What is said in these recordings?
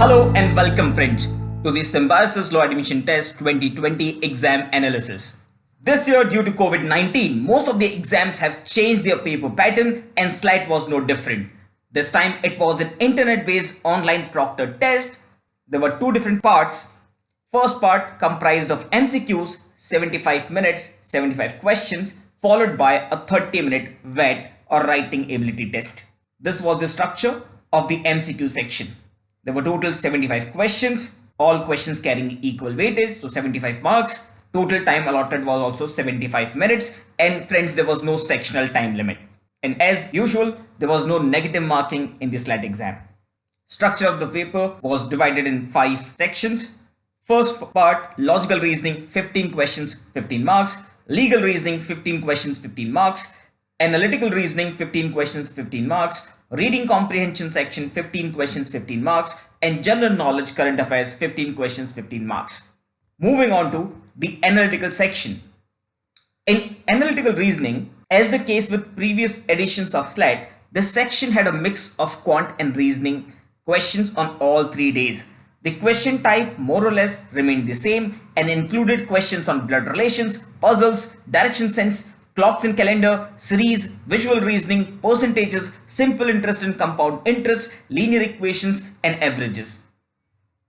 Hello and welcome friends to the Symbiosis Law Admission Test 2020 exam analysis. This year due to COVID-19, most of the exams have changed their paper pattern and SLAT was no different. This time it was an internet-based online proctored test. There were two different parts. First part comprised of MCQs, 75 minutes, 75 questions, followed by a 30-minute WAT or writing ability test. This was the structure of the MCQ section. There were total 75 questions, all questions carrying equal weightage, so 75 marks. Total time allotted was also 75 minutes, and friends, there was no sectional time limit. And as usual, there was no negative marking in the SLAT exam. Structure of the paper was divided in 5 sections. First part, logical reasoning, 15 questions, 15 marks. Legal reasoning, 15 questions, 15 marks. Analytical reasoning, 15 questions, 15 marks. Reading comprehension section, 15 questions, 15 marks. And general knowledge current affairs, 15 questions, 15 marks. Moving on to the analytical section. In analytical reasoning, as the case with previous editions of SLAT, this section had a mix of quant and reasoning questions on all 3 days. The question type more or less remained the same and included questions on blood relations, puzzles, direction sense, clocks and calendar, series, visual reasoning, percentages, simple interest and compound interest, linear equations and averages.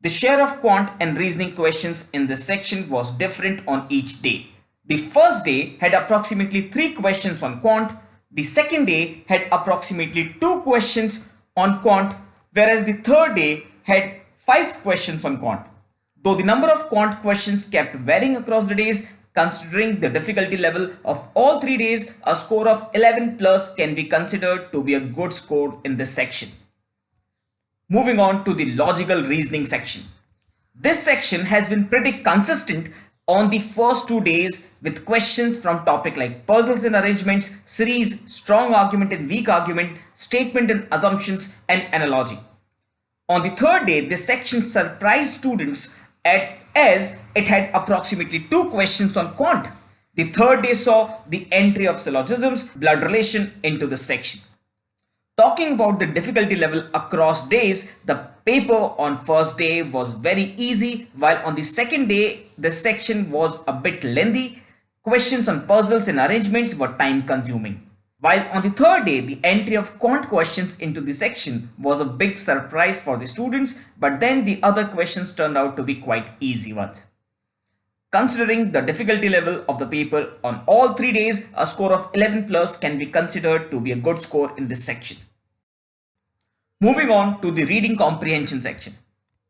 The share of quant and reasoning questions in this section was different on each day. The first day had approximately 3 questions on quant. The second day had approximately 2 questions on quant, whereas the third day had 5 questions on quant. Though the number of quant questions kept varying across the days, considering the difficulty level of all 3 days, a score of 11 plus can be considered to be a good score in this section. Moving on to the logical reasoning section. This section has been pretty consistent on the first 2 days with questions from topic like puzzles and arrangements, series, strong argument and weak argument, statement and assumptions, and analogy. On the third day, this section surprised students as it had approximately 2 questions on quant. The third day saw the entry of syllogisms, blood relation into the section. Talking about the difficulty level across days, the paper on first day was very easy, while on the second day, the section was a bit lengthy. Questions on puzzles and arrangements were time consuming. While on the third day, the entry of quant questions into the section was a big surprise for the students, but then the other questions turned out to be quite easy ones. Considering the difficulty level of the paper on all 3 days, a score of 11 plus can be considered to be a good score in this section. Moving on to the reading comprehension section.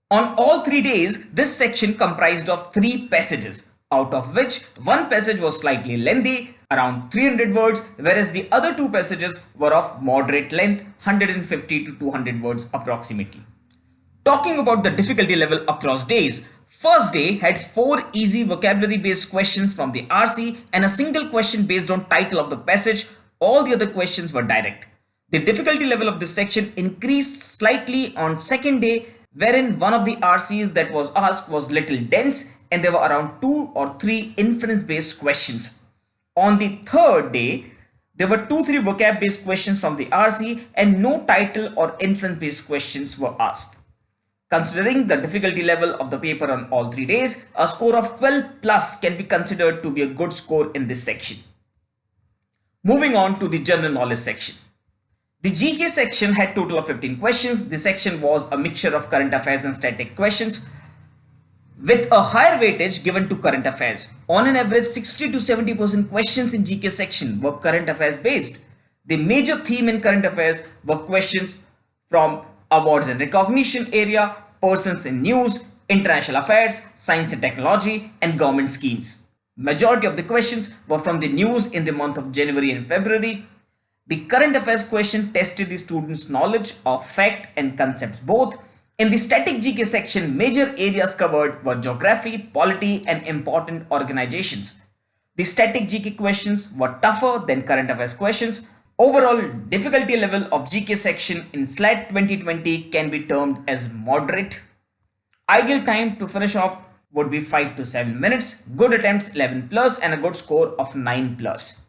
On all 3 days, this section comprised of 3 passages, out of which one passage was slightly lengthy, around 300 words, whereas the other 2 passages were of moderate length, 150 to 200 words approximately. Talking about the difficulty level across days, first day had 4 easy vocabulary based questions from the RC and a single question based on title of the passage. All the other questions were direct. The difficulty level of this section increased slightly on second day, wherein one of the RCs that was asked was little dense and there were around 2 or 3 inference based questions. On the third day, there were 2-3 vocab based questions from the RC and no title or inference based questions were asked. Considering the difficulty level of the paper on all 3 days, a score of 12 plus can be considered to be a good score in this section. Moving on to the general knowledge section. The GK section had total of 15 questions. The section was a mixture of current affairs and static questions, with a higher weightage given to current affairs. On an average, 60 to 70% questions in GK section were current affairs based. The major theme in current affairs were questions from awards and recognition area, persons in news, international affairs, science and technology, and government schemes. Majority of the questions were from the news in the month of January and February. The current affairs question tested the students' knowledge of fact and concepts both. In the static GK section, major areas covered were geography, polity, and important organizations. The static GK questions were tougher than current affairs questions. Overall, difficulty level of GK section in SLAT 2020 can be termed as moderate. Ideal time to finish off would be 5 to 7 minutes. Good attempts 11 plus and a good score of 9 plus.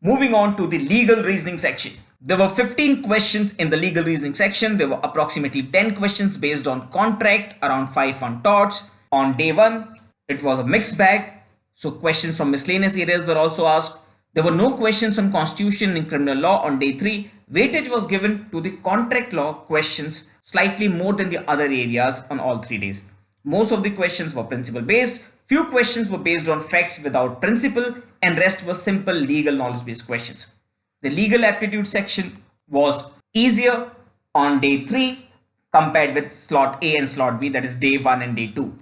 Moving on to the legal reasoning section. There were 15 questions in the legal reasoning section. There were approximately 10 questions based on contract, around 5 on torts. On day 1, it was a mixed bag. So questions from miscellaneous areas were also asked. There were no questions on constitution and criminal law on day 3. Weightage was given to the contract law questions, slightly more than the other areas on all 3 days. Most of the questions were principle based. Few questions were based on facts without principle, and rest were simple legal knowledge based questions. The legal aptitude section was easier on day 3 compared with slot A and slot B, that is day 1 and day 2.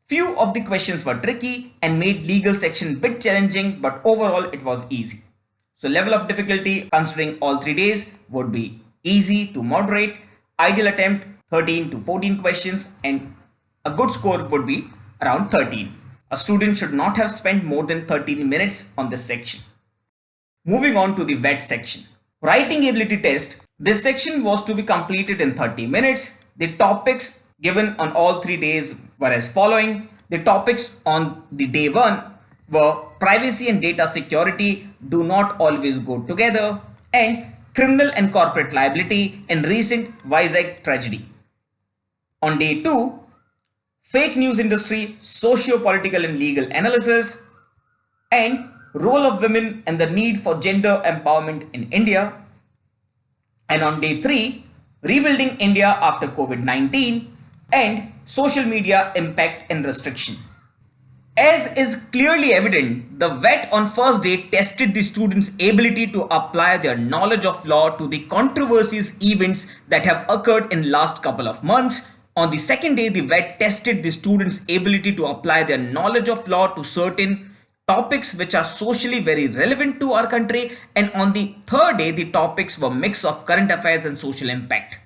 Few of the questions were tricky and made legal section bit challenging, but overall it was easy. So level of difficulty considering all 3 days would be easy to moderate. Ideal attempt 13 to 14 questions, and a good score would be around 13. A student should not have spent more than 13 minutes on this section. Moving on to the wet section. Writing ability test. This section was to be completed in 30 minutes. The topics given on all 3 days were as following. The topics on the day 1 were privacy and data security do not always go together, and criminal and corporate liability and recent Vizag tragedy. On day 2, fake news industry, socio-political and legal analysis, and role of women and the need for gender empowerment in India. And on day 3, rebuilding India after COVID-19 and social media impact and restriction. As is clearly evident, the VET on first day tested the students' ability to apply their knowledge of law to the controversies events that have occurred in last couple of months. On the second day, the VET tested the students' ability to apply their knowledge of law to certain topics which are socially very relevant to our country, and on the third day the topics were mix of current affairs and social impact.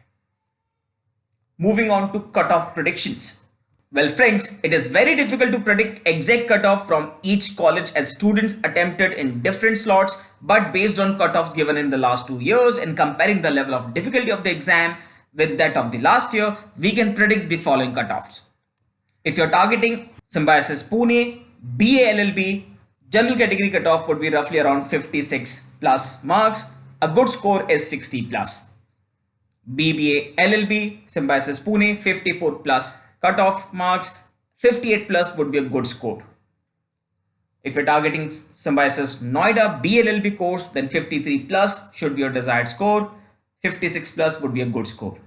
Moving on to cutoff predictions. Well friends, it is very difficult to predict exact cutoff from each college as students attempted in different slots, but based on cutoffs given in the last 2 years and comparing the level of difficulty of the exam with that of the last year, we can predict the following cutoffs. If you're targeting Symbiosis Pune, BA LLB, general category cutoff would be roughly around 56 plus marks. A good score is 60 plus. BBA LLB, Symbiosis Pune, 54 plus cutoff marks. 58 plus would be a good score. If you're targeting Symbiosis Noida BLLB course, then 53 plus should be your desired score. 56 plus would be a good score.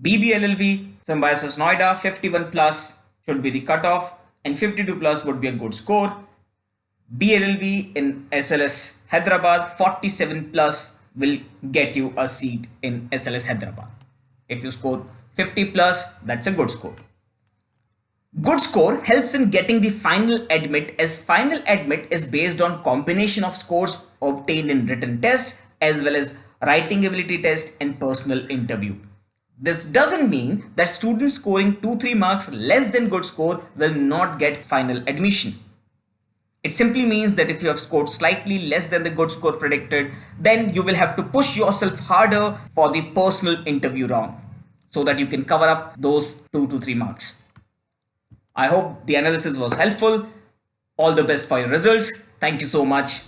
BBLLB Symbiosis Noida, 51 plus should be the cutoff, and 52 plus would be a good score. BLLB in SLS Hyderabad, 47 plus will get you a seat in SLS Hyderabad. If you score 50 plus, that's a good score. Good score helps in getting the final admit, as final admit is based on combination of scores obtained in written test as well as writing ability test and personal interview. This doesn't mean that students scoring 2-3 marks less than good score will not get final admission. It simply means that if you have scored slightly less than the good score predicted, then you will have to push yourself harder for the personal interview round so that you can cover up those 2 to 3 marks. I hope the analysis was helpful. All the best for your results. Thank you so much.